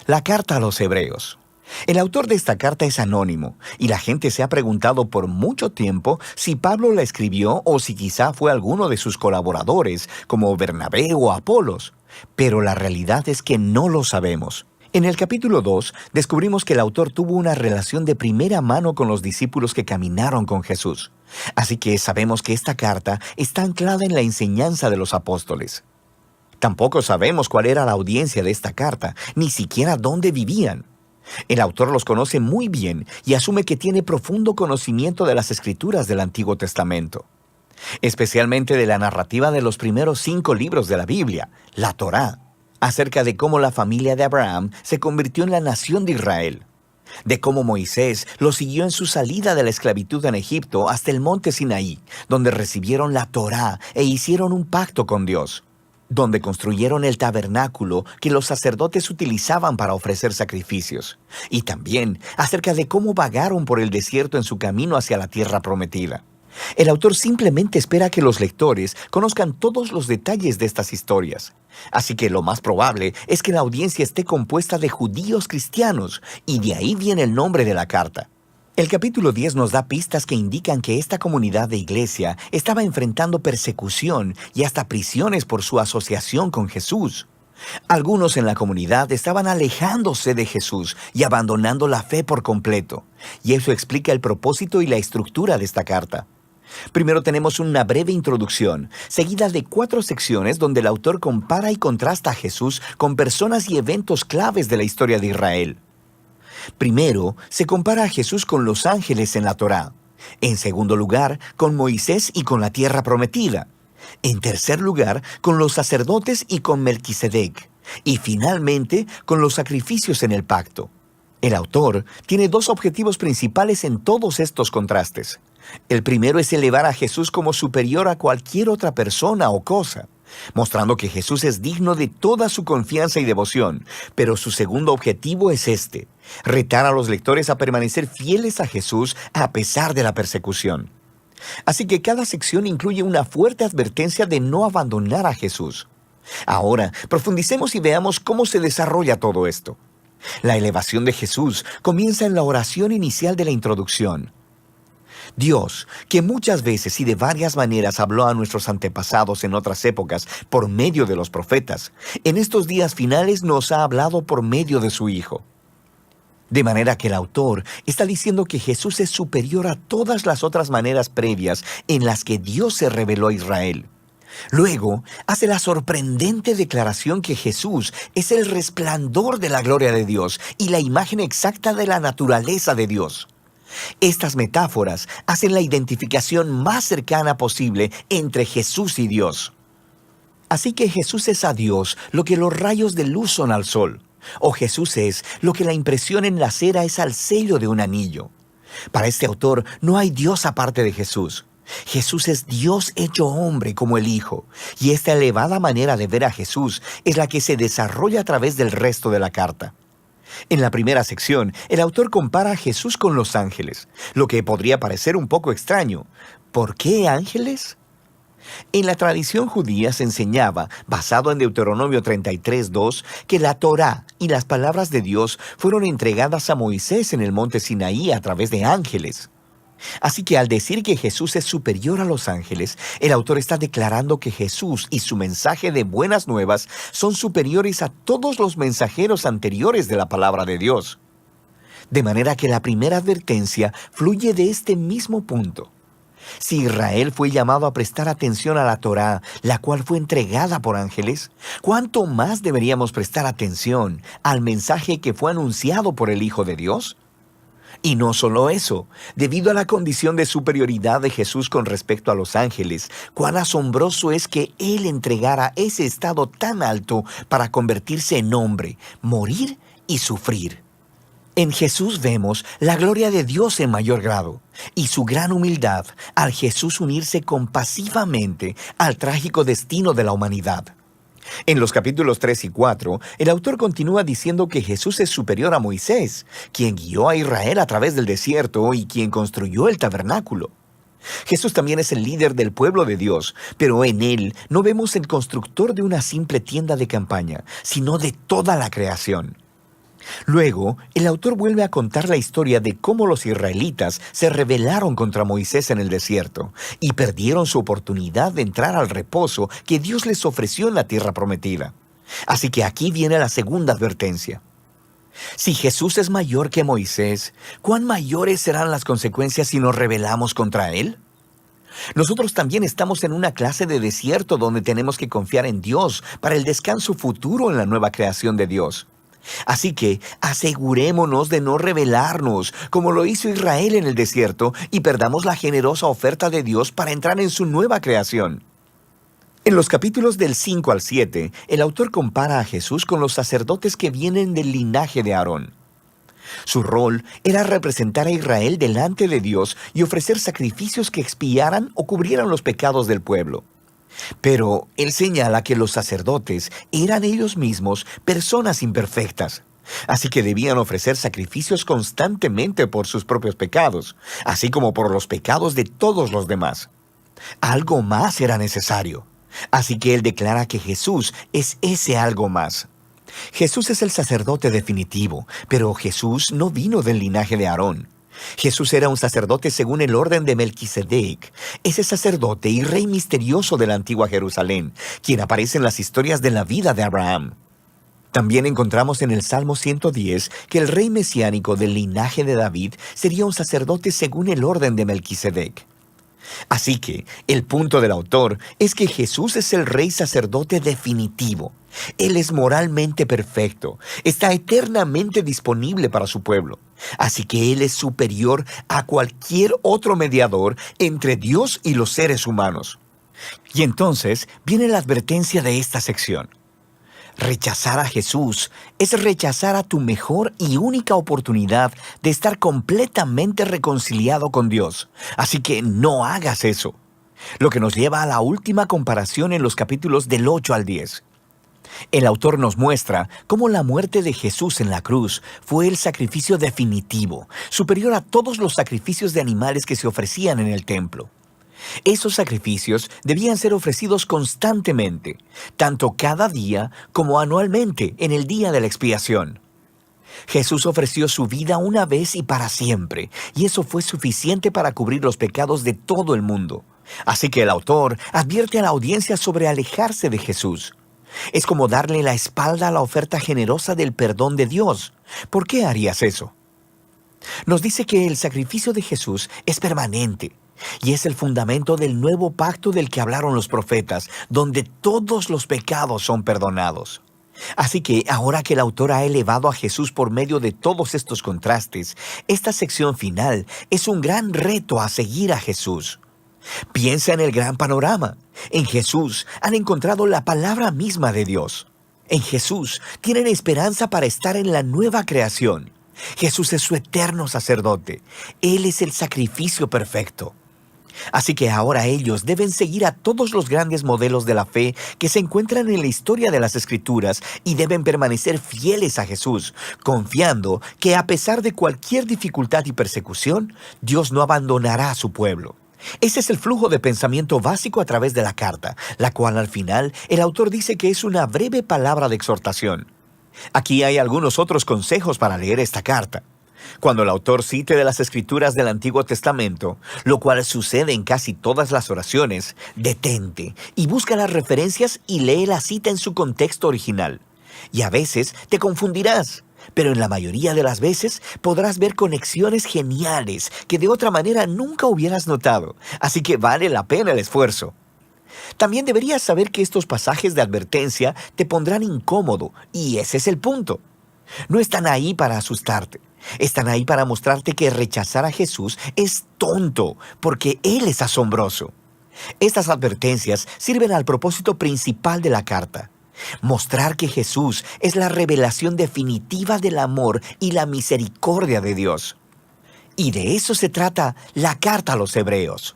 La carta a los Hebreos. El autor de esta carta es anónimo, y la gente se ha preguntado por mucho tiempo si Pablo la escribió o si quizá fue alguno de sus colaboradores, como Bernabé o Apolos. Pero la realidad es que no lo sabemos. En el capítulo 2 descubrimos que el autor tuvo una relación de primera mano con los discípulos que caminaron con Jesús. Así que sabemos que esta carta está anclada en la enseñanza de los apóstoles. Tampoco sabemos cuál era la audiencia de esta carta, ni siquiera dónde vivían. El autor los conoce muy bien y asume que tiene profundo conocimiento de las escrituras del Antiguo Testamento, especialmente de la narrativa de los primeros 5 libros de la Biblia, la Torá, acerca de cómo la familia de Abraham se convirtió en la nación de Israel, de cómo Moisés lo siguió en su salida de la esclavitud en Egipto hasta el monte Sinaí, donde recibieron la Torá e hicieron un pacto con Dios, donde construyeron el tabernáculo que los sacerdotes utilizaban para ofrecer sacrificios, y también acerca de cómo vagaron por el desierto en su camino hacia la tierra prometida. El autor simplemente espera que los lectores conozcan todos los detalles de estas historias, así que lo más probable es que la audiencia esté compuesta de judíos cristianos, y de ahí viene el nombre de la carta. El capítulo 10 nos da pistas que indican que esta comunidad de iglesia estaba enfrentando persecución y hasta prisiones por su asociación con Jesús. Algunos en la comunidad estaban alejándose de Jesús y abandonando la fe por completo, y eso explica el propósito y la estructura de esta carta. Primero tenemos una breve introducción, seguida de 4 secciones donde el autor compara y contrasta a Jesús con personas y eventos claves de la historia de Israel. Primero, se compara a Jesús con los ángeles en la Torá. En segundo lugar, con Moisés y con la tierra prometida. En tercer lugar, con los sacerdotes y con Melquisedec. Y finalmente, con los sacrificios en el pacto. El autor tiene 2 objetivos principales en todos estos contrastes. El primero es elevar a Jesús como superior a cualquier otra persona o cosa, mostrando que Jesús es digno de toda su confianza y devoción. Pero su segundo objetivo es retar a los lectores a permanecer fieles a Jesús a pesar de la persecución. Así que cada sección incluye una fuerte advertencia de no abandonar a Jesús. Ahora, profundicemos y veamos cómo se desarrolla todo esto. La elevación de Jesús comienza en la oración inicial de la introducción. Dios, que muchas veces y de varias maneras habló a nuestros antepasados en otras épocas por medio de los profetas, en estos días finales nos ha hablado por medio de su Hijo. De manera que el autor está diciendo que Jesús es superior a todas las otras maneras previas en las que Dios se reveló a Israel. Luego, hace la sorprendente declaración que Jesús es el resplandor de la gloria de Dios y la imagen exacta de la naturaleza de Dios. Estas metáforas hacen la identificación más cercana posible entre Jesús y Dios. Así que Jesús es a Dios lo que los rayos de luz son al sol, o Jesús es lo que la impresión en la cera es al sello de un anillo. Para este autor no hay Dios aparte de Jesús. Jesús es Dios hecho hombre como el Hijo, y esta elevada manera de ver a Jesús es la que se desarrolla a través del resto de la carta. En la primera sección, el autor compara a Jesús con los ángeles, lo que podría parecer un poco extraño. ¿Por qué ángeles? En la tradición judía se enseñaba, basado en Deuteronomio 33:2, que la Torá y las palabras de Dios fueron entregadas a Moisés en el monte Sinaí a través de ángeles. Así que al decir que Jesús es superior a los ángeles, el autor está declarando que Jesús y su mensaje de buenas nuevas son superiores a todos los mensajeros anteriores de la palabra de Dios. De manera que la primera advertencia fluye de este mismo punto. Si Israel fue llamado a prestar atención a la Torá, la cual fue entregada por ángeles, ¿cuánto más deberíamos prestar atención al mensaje que fue anunciado por el Hijo de Dios? Y no solo eso, debido a la condición de superioridad de Jesús con respecto a los ángeles, cuán asombroso es que Él entregara ese estado tan alto para convertirse en hombre, morir y sufrir. En Jesús vemos la gloria de Dios en mayor grado y su gran humildad al Jesús unirse compasivamente al trágico destino de la humanidad. En los capítulos 3 y 4, el autor continúa diciendo que Jesús es superior a Moisés, quien guió a Israel a través del desierto y quien construyó el tabernáculo. Jesús también es el líder del pueblo de Dios, pero en él no vemos el constructor de una simple tienda de campaña, sino de toda la creación. Luego, el autor vuelve a contar la historia de cómo los israelitas se rebelaron contra Moisés en el desierto y perdieron su oportunidad de entrar al reposo que Dios les ofreció en la tierra prometida. Así que aquí viene la segunda advertencia. Si Jesús es mayor que Moisés, ¿cuán mayores serán las consecuencias si nos rebelamos contra Él? Nosotros también estamos en una clase de desierto donde tenemos que confiar en Dios para el descanso futuro en la nueva creación de Dios. Así que asegurémonos de no rebelarnos, como lo hizo Israel en el desierto, y perdamos la generosa oferta de Dios para entrar en su nueva creación. En los capítulos del 5 al 7, el autor compara a Jesús con los sacerdotes que vienen del linaje de Aarón. Su rol era representar a Israel delante de Dios y ofrecer sacrificios que expiaran o cubrieran los pecados del pueblo. Pero él señala que los sacerdotes eran ellos mismos personas imperfectas, así que debían ofrecer sacrificios constantemente por sus propios pecados, así como por los pecados de todos los demás. Algo más era necesario, así que él declara que Jesús es ese algo más. Jesús es el sacerdote definitivo, pero Jesús no vino del linaje de Aarón. Jesús era un sacerdote según el orden de Melquisedec, ese sacerdote y rey misterioso de la antigua Jerusalén, quien aparece en las historias de la vida de Abraham. También encontramos en el Salmo 110 que el rey mesiánico del linaje de David sería un sacerdote según el orden de Melquisedec. Así que el punto del autor es que Jesús es el rey sacerdote definitivo. Él es moralmente perfecto, está eternamente disponible para su pueblo. Así que Él es superior a cualquier otro mediador entre Dios y los seres humanos. Y entonces viene la advertencia de esta sección. Rechazar a Jesús es rechazar a tu mejor y única oportunidad de estar completamente reconciliado con Dios. Así que no hagas eso. Lo que nos lleva a la última comparación en los capítulos del 8 al 10. El autor nos muestra cómo la muerte de Jesús en la cruz fue el sacrificio definitivo, superior a todos los sacrificios de animales que se ofrecían en el templo. Esos sacrificios debían ser ofrecidos constantemente, tanto cada día como anualmente en el día de la expiación. Jesús ofreció su vida una vez y para siempre, y eso fue suficiente para cubrir los pecados de todo el mundo. Así que el autor advierte a la audiencia sobre alejarse de Jesús. Es como darle la espalda a la oferta generosa del perdón de Dios. ¿Por qué harías eso? Nos dice que el sacrificio de Jesús es permanente y es el fundamento del nuevo pacto del que hablaron los profetas, donde todos los pecados son perdonados. Así que ahora que el autor ha elevado a Jesús por medio de todos estos contrastes, esta sección final es un gran reto a seguir a Jesús. Piensa en el gran panorama. En Jesús han encontrado la palabra misma de Dios. En Jesús tienen esperanza para estar en la nueva creación. Jesús es su eterno sacerdote. Él es el sacrificio perfecto. Así que ahora ellos deben seguir a todos los grandes modelos de la fe que se encuentran en la historia de las Escrituras y deben permanecer fieles a Jesús, confiando que a pesar de cualquier dificultad y persecución, Dios no abandonará a su pueblo. Ese es el flujo de pensamiento básico a través de la carta, la cual al final el autor dice que es una breve palabra de exhortación. Aquí hay algunos otros consejos para leer esta carta. Cuando el autor cite de las Escrituras del Antiguo Testamento, lo cual sucede en casi todas las oraciones, detente y busca las referencias y lee la cita en su contexto original. Y a veces te confundirás, pero en la mayoría de las veces podrás ver conexiones geniales que de otra manera nunca hubieras notado, así que vale la pena el esfuerzo. También deberías saber que estos pasajes de advertencia te pondrán incómodo, y ese es el punto. No están ahí para asustarte. Están ahí para mostrarte que rechazar a Jesús es tonto, porque Él es asombroso. Estas advertencias sirven al propósito principal de la carta: mostrar que Jesús es la revelación definitiva del amor y la misericordia de Dios. Y de eso se trata la carta a los Hebreos.